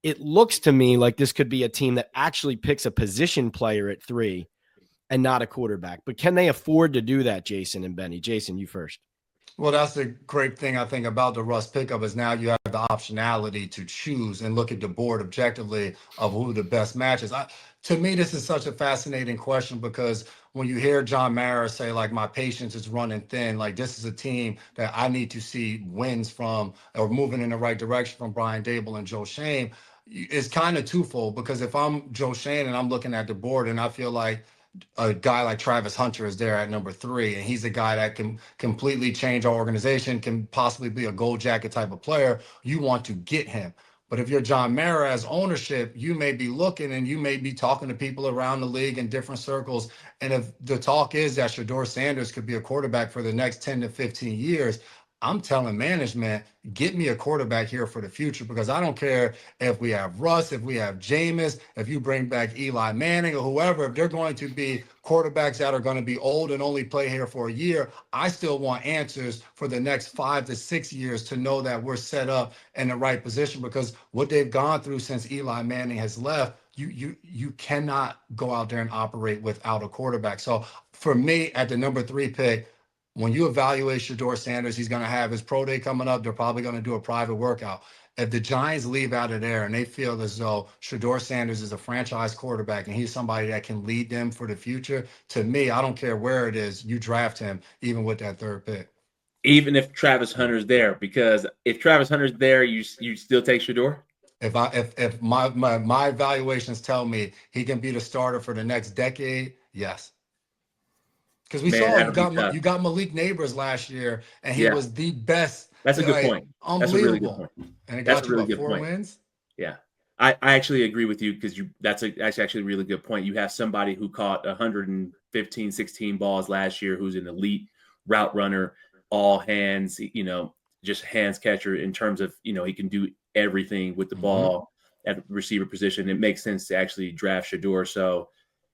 it looks to me like this could be a team that actually picks a position player at 3 and not a quarterback. But can they afford to do that, Jason and Benny? Jason, you first. Well, that's the great thing I think about the Russ pickup is now you have the optionality to choose and look at the board objectively of who the best matches. To me, this is such a fascinating question because when you hear John Mara say like my patience is running thin, like this is a team that I need to see wins from or moving in the right direction from Brian Dable and Joe Shane. It's kind of twofold because if I'm Joe Shane and I'm looking at the board and I feel like a guy like Travis Hunter is there at number 3, and he's a guy that can completely change our organization, can possibly be a gold jacket type of player. You want to get him. But if you're John Mara as ownership, you may be looking and you may be talking to people around the league in different circles. And if the talk is that Shedeur Sanders could be a quarterback for the next 10 to 15 years, I'm telling management, get me a quarterback here for the future because I don't care if we have Russ, if we have Jameis, if you bring back Eli Manning or whoever, if they're going to be quarterbacks that are going to be old and only play here for a year, I still want answers for the next 5 to 6 years to know that we're set up in the right position because what they've gone through since Eli Manning has left, you cannot go out there and operate without a quarterback. So for me, at the number 3 pick, when you evaluate Shedeur Sanders, he's going to have his pro day coming up. They're probably going to do a private workout. If the Giants leave out of there and they feel as though Shedeur Sanders is a franchise quarterback and he's somebody that can lead them for the future, to me, I don't care where it is, you draft him even with that 3rd pick. Even if Travis Hunter's there, because if Travis Hunter's there, you still take Shedeur? If my evaluations tell me he can be the starter for the next decade, yes. Because we saw you got Malik Neighbors last year, and he was the best. That's a good point. Unbelievable. That's a really good point. And it got you 4 wins? Yeah. I actually agree with you because that's actually a really good point. You have somebody who caught 115, 16 balls last year who's an elite route runner, all hands, just hands catcher in terms of, he can do everything with the ball at receiver position. It makes sense to actually draft Shedeur. So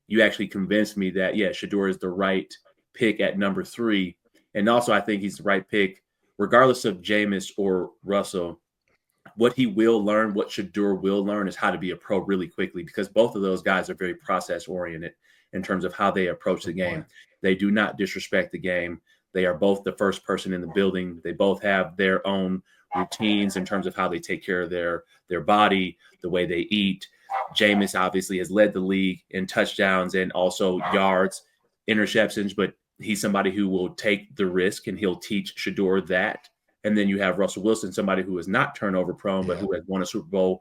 you actually convinced me that, Shedeur is the right pick at number 3. And also I think he's the right pick, regardless of Jameis or Russell. What he will learn, what Shedeur will learn is how to be a pro really quickly because both of those guys are very process oriented in terms of how they approach the game. They do not disrespect the game. They are both the first person in the building. They both have their own routines in terms of how they take care of their body, the way they eat. Jameis obviously has led the league in touchdowns and also yards, interceptions, but he's somebody who will take the risk and he'll teach Shedeur that. And then you have Russell Wilson, somebody who is not turnover prone, but who has won a Super Bowl,